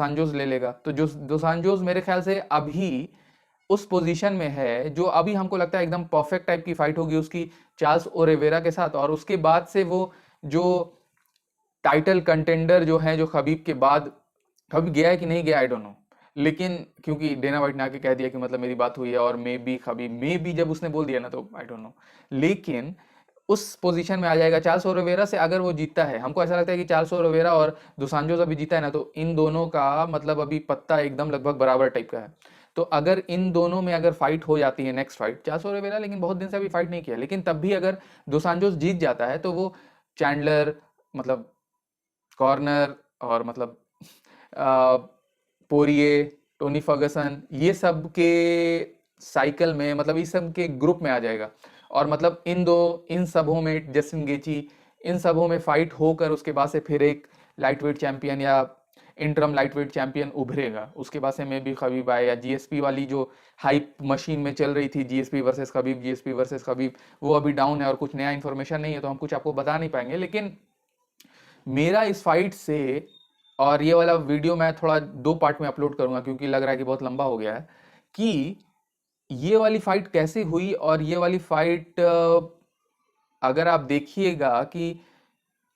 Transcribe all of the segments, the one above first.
सांजोस ले लेगा। तो जो दो सांजोस मेरे ख्याल से अभी उस पोजीशन में है जो अभी हमको लगता है एकदम परफेक्ट टाइप की फाइट होगी उसकी चार्ल्स ओलिवेरा के साथ। और उसके बाद से वो जो टाइटल कंटेंडर जो है, जो खबीब के बाद, खबीब गया है कि नहीं गया आई डोंट नो, लेकिन क्योंकि डेना वाइट ने आके कह दिया कि मतलब मेरी बात हुई है और may be Khabib, may be जब उसने बोल दिया ना तो आई डोंट नो, लेकिन उस पोजीशन में आ जाएगा चार्ल्स ओलिवेरा से अगर वो जीतता है। हमको ऐसा लगता है कि चार्ल्स ओलिवेरा और dos सांजोस अभी जीता है ना, तो इन दोनों का मतलब अभी पत्ता एकदम लगभग बराबर टाइप का है। तो अगर इन दोनों में अगर फाइट हो जाती है, नेक्स्ट फाइट चार्ल्स ओलिवेरा लेकिन बहुत दिन से अभी फाइट नहीं किया, लेकिन तब भी अगर dos सांजोस जीत जाता है तो वो चैंडलर, मतलब कॉर्नर, और मतलब पोरिए, टोनी फर्गसन, ये सब के साइकिल में, मतलब इस सब के ग्रुप में आ जाएगा। और मतलब इन सबों में जस्टिन गेची, इन सबों में फाइट होकर उसके बाद से फिर एक लाइट वेट चैंपियन या इंटरम लाइट वेट चैंपियन उभरेगा। उसके बाद से मे भी खबीब आए, या जीएसपी वाली जो हाइप मशीन में चल रही थी, GSP versus Khabib, GSP versus Khabib, वो अभी डाउन है और कुछ नया इन्फॉर्मेशन नहीं है तो हम कुछ आपको बता नहीं पाएंगे। लेकिन मेरा इस फाइट से, और ये वाला वीडियो मैं थोड़ा दो पार्ट में अपलोड करूंगा क्योंकि लग रहा है कि बहुत लंबा हो गया है, कि ये वाली फाइट कैसे हुई। और ये वाली फाइट अगर आप देखिएगा कि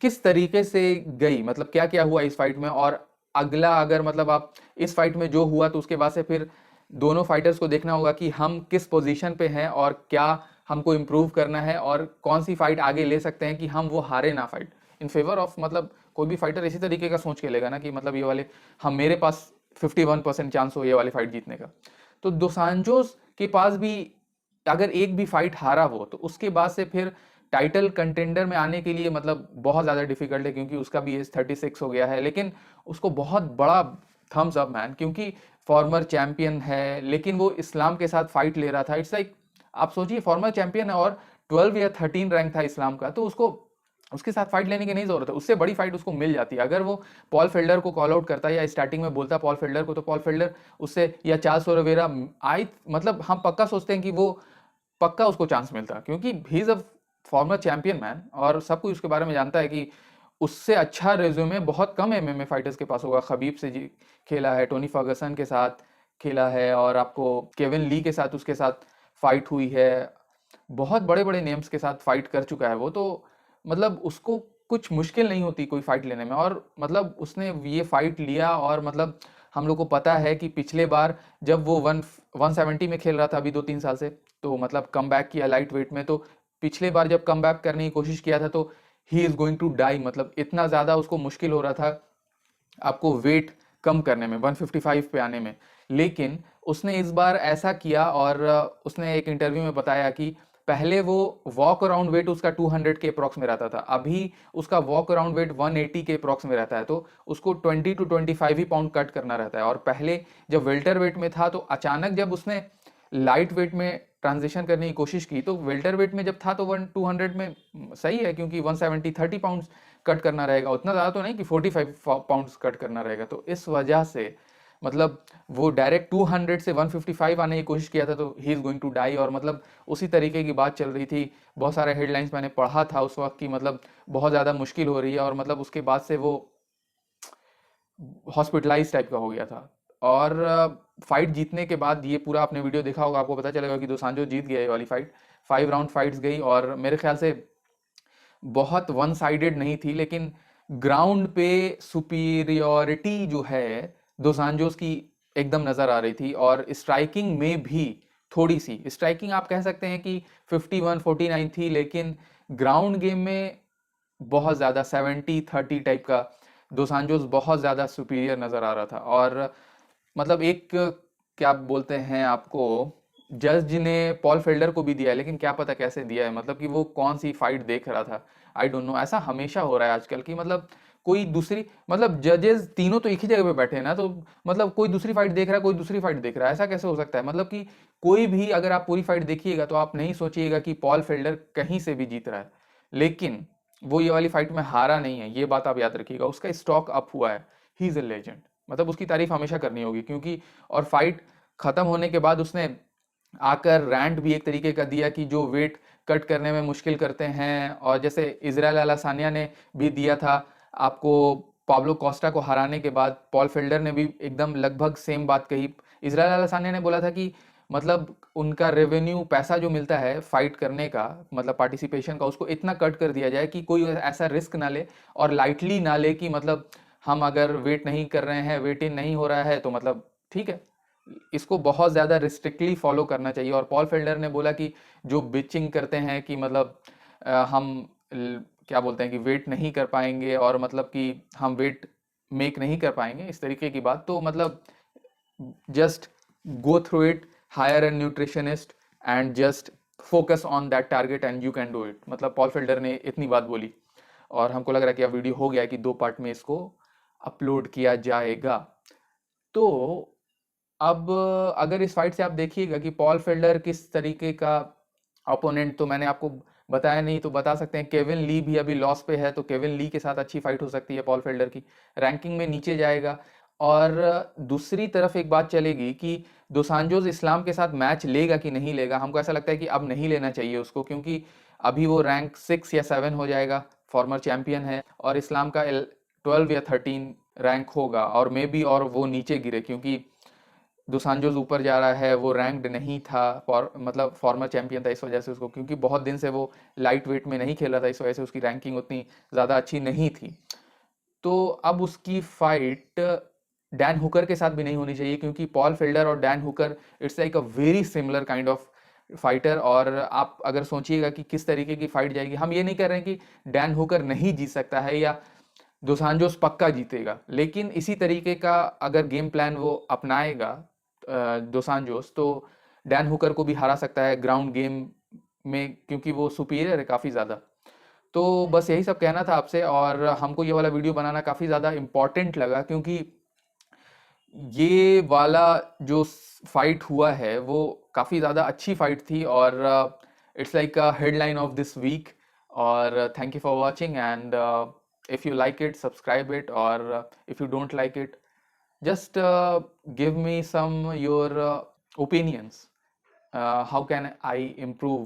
किस तरीके से गई, मतलब क्या क्या हुआ इस फाइट में, और अगला अगर मतलब आप इस फाइट में जो हुआ तो उसके बाद से फिर दोनों फाइटर्स को देखना होगा कि हम किस पोजीशन पे हैं और क्या हमको इम्प्रूव करना है और कौन सी फाइट आगे ले सकते हैं कि हम वो हारे ना फाइट इन फेवर ऑफ, मतलब कोई भी फाइटर इसी तरीके का सोच के लेगा ना कि मतलब ये वाले, हम मेरे पास 51% चांस हो ये वाली फाइट जीतने का। तो दो सांजोस के पास भी अगर एक भी फाइट हारा वो तो उसके बाद से फिर टाइटल कंटेंडर में आने के लिए मतलब बहुत ज़्यादा डिफिकल्ट है, क्योंकि उसका भी एज 36 हो गया है। लेकिन उसको बहुत बड़ा थम्स अप मैन, क्योंकि फॉर्मर चैंपियन है लेकिन वो इस्लाम के साथ फाइट ले रहा था। इट्स लाइक आप सोचिए, फॉर्मर चैंपियन है और 12 या 13 रैंक था इस्लाम का, तो उसको उसके साथ फाइट लेने की नहीं जरूरत है, उससे बड़ी फाइट उसको मिल जाती है। अगर वो पॉल फेल्डर को कॉल आउट करता है या स्टार्टिंग में बोलता पॉल फेल्डर को, तो पॉल फेल्डर उससे, या चार्ल्स ओलिवेरा, आई मतलब हम पक्का सोचते हैं कि वो पक्का उसको चांस मिलता, क्योंकि he is a former champion man और सब कुछ उसके बारे में जानता है कि उससे अच्छा रेज्यूमे बहुत कम एमएमए फाइटर्स के पास होगा। खबीब से जी खेला है, टोनी फर्गसन के साथ खेला है, और आपको केविन ली के साथ उसके साथ फाइट हुई है, बहुत बड़े बड़े नेम्स के साथ फाइट कर चुका है वो। तो मतलब उसको कुछ मुश्किल नहीं होती कोई फाइट लेने में, और मतलब उसने ये फाइट लिया। और मतलब हम लोग को पता है कि पिछले बार जब वो 170 में खेल रहा था अभी 2-3 साल से, तो मतलब कम बैक किया लाइट वेट में। तो पिछले बार जब कम बैक करने की कोशिश किया था तो he is going to die, मतलब इतना ज़्यादा उसको मुश्किल हो रहा था आपको वेट कम करने में, 155 पे आने में। लेकिन उसने इस बार ऐसा किया, और उसने एक इंटरव्यू में बताया कि पहले वो वॉक अराउंड वेट उसका 200 के अप्रॉक्स में रहता था, अभी उसका वॉक अराउंड वेट 180 के अप्रॉक्स में रहता है। तो उसको 20 to 25 ही पाउंड कट करना रहता है। और पहले जब वेल्टर वेट में था तो अचानक जब उसने लाइट वेट में ट्रांजिशन करने की कोशिश की तो वेल्टर वेट में जब था तो 200 में सही है, क्योंकि 170 30 पाउंड कट करना रहेगा, उतना ज़्यादा तो नहीं कि 45 पाउंड्स कट करना रहेगा। तो इस वजह से मतलब वो डायरेक्ट 200 से 155 आने की कोशिश किया था, तो he is going to die. और मतलब उसी तरीके की बात चल रही थी, बहुत सारे हेडलाइंस मैंने पढ़ा था उस वक्त की मतलब बहुत ज़्यादा मुश्किल हो रही है, और मतलब उसके बाद से वो हॉस्पिटलाइज टाइप का हो गया था। और फाइट जीतने के बाद, ये पूरा आपने वीडियो देखा होगा, आपको पता चलेगा कि दो सांजो जीत गया ये वाली फाइट। 5 राउंड फाइट्स गई और मेरे ख्याल से बहुत वन साइडेड नहीं थी, लेकिन ग्राउंड पे सुपीरियोरिटी जो है दो सांजोस की एकदम नजर आ रही थी। और स्ट्राइकिंग में भी थोड़ी सी स्ट्राइकिंग आप कह सकते हैं कि 51-49 थी, लेकिन ग्राउंड गेम में बहुत ज़्यादा 70-30 टाइप का दो सांजोस बहुत ज़्यादा सुपीरियर नज़र आ रहा था। और मतलब एक, क्या बोलते हैं आपको, जज ने पॉल फेल्डर को भी दिया है, लेकिन क्या पता कैसे दिया है, मतलब कि वो कौन सी फाइट देख रहा था, आई डोंट नो। ऐसा हमेशा हो रहा है आजकल की मतलब कोई दूसरी, मतलब जजेस तीनों तो एक ही जगह पे बैठे हैं ना, तो मतलब कोई दूसरी फाइट देख रहा है, कोई दूसरी फाइट देख रहा है, ऐसा कैसे हो सकता है। मतलब कि कोई भी अगर आप पूरी फाइट देखिएगा तो आप नहीं सोचिएगा कि पॉल फेल्डर कहीं से भी जीत रहा है, लेकिन वो ये वाली फाइट में हारा नहीं है, ये बात आप याद रखिएगा। उसका स्टॉक अप हुआ है, ही इज ए लेजेंड, मतलब उसकी तारीफ हमेशा करनी होगी। क्योंकि और फाइट खत्म होने के बाद उसने आकर रैंट भी एक तरीके का दिया कि जो वेट कट करने में मुश्किल करते हैं, और जैसे इजराइल अलासानिया ने भी दिया था आपको पाब्लो कोस्टा को हराने के बाद पॉल फेल्डर ने भी एकदम लगभग सेम बात कही। इजराइल अलासान्या ने बोला था कि मतलब उनका रेवेन्यू, पैसा जो मिलता है फाइट करने का, मतलब पार्टिसिपेशन का, उसको इतना कट कर दिया जाए कि कोई ऐसा रिस्क ना ले और लाइटली ना ले कि मतलब हम अगर वेट नहीं कर रहे हैं, वेट इन नहीं हो रहा है तो मतलब ठीक है, इसको बहुत ज़्यादा रिस्ट्रिक्टली फॉलो करना चाहिए। और पॉल फेल्डर ने बोला कि जो बिचिंग करते हैं कि मतलब हम क्या बोलते हैं कि वेट नहीं कर पाएंगे और मतलब कि हम वेट मेक नहीं कर पाएंगे, इस तरीके की बात, तो मतलब just go through it, hire a nutritionist and just focus on that target and you can do it। मतलब पॉल फेल्डर ने इतनी बात बोली और हमको लग रहा है कि अब वीडियो हो गया है कि 2 पार्ट में इसको अपलोड किया जाएगा। तो अब अगर इस फाइट से आप देखिएगा कि पॉल फेल्डर किस तरीके का ओपोनेंट, तो मैंने आपको बताया नहीं तो बता सकते हैं, केविन ली भी अभी लॉस पे है, तो केविन ली के साथ अच्छी फाइट हो सकती है पॉल फेल्डर की, रैंकिंग में नीचे जाएगा। और दूसरी तरफ एक बात चलेगी कि दोसांजोस इस्लाम के साथ मैच लेगा कि नहीं लेगा। हमको ऐसा लगता है कि अब नहीं लेना चाहिए उसको, क्योंकि अभी वो रैंक 6 या 7 हो जाएगा, फॉर्मर चैंपियन है, और इस्लाम का 12 या 13 रैंक होगा और मे बी और वो नीचे गिरे, क्योंकि दोसांजोस ऊपर जा रहा है, वो रैंक्ड नहीं था, मतलब फॉर्मर चैंपियन था, इस वजह से उसको, क्योंकि बहुत दिन से वो लाइट वेट में नहीं खेला था, इस वजह से उसकी रैंकिंग उतनी ज़्यादा अच्छी नहीं थी। तो अब उसकी फाइट डैन हुकर के साथ भी नहीं होनी चाहिए, क्योंकि पॉल फेल्डर और Dan Hooker it's like a very similar kind of fighter. और आप अगर सोचिएगा कि किस तरीके की फाइट जाएगी, हम ये नहीं कह रहे हैं कि डैन हुकर नहीं जीत सकता है या दोसांजोस पक्का जीतेगा, लेकिन इसी तरीके का अगर गेम प्लान वो अपनाएगा दोसांजोस, तो डैन हुकर को भी हरा सकता है ग्राउंड गेम में, क्योंकि वो सुपीरियर है काफ़ी ज़्यादा। तो बस यही सब कहना था आपसे, और हमको ये वाला वीडियो बनाना काफ़ी ज़्यादा इम्पोर्टेंट लगा, क्योंकि ये वाला जो फाइट हुआ है वो काफ़ी ज़्यादा अच्छी फाइट थी, और it's like a headline of this week. और thank you for watching, and if you like it, subscribe it, or if you don't like it, just give me some your opinions, how can I improve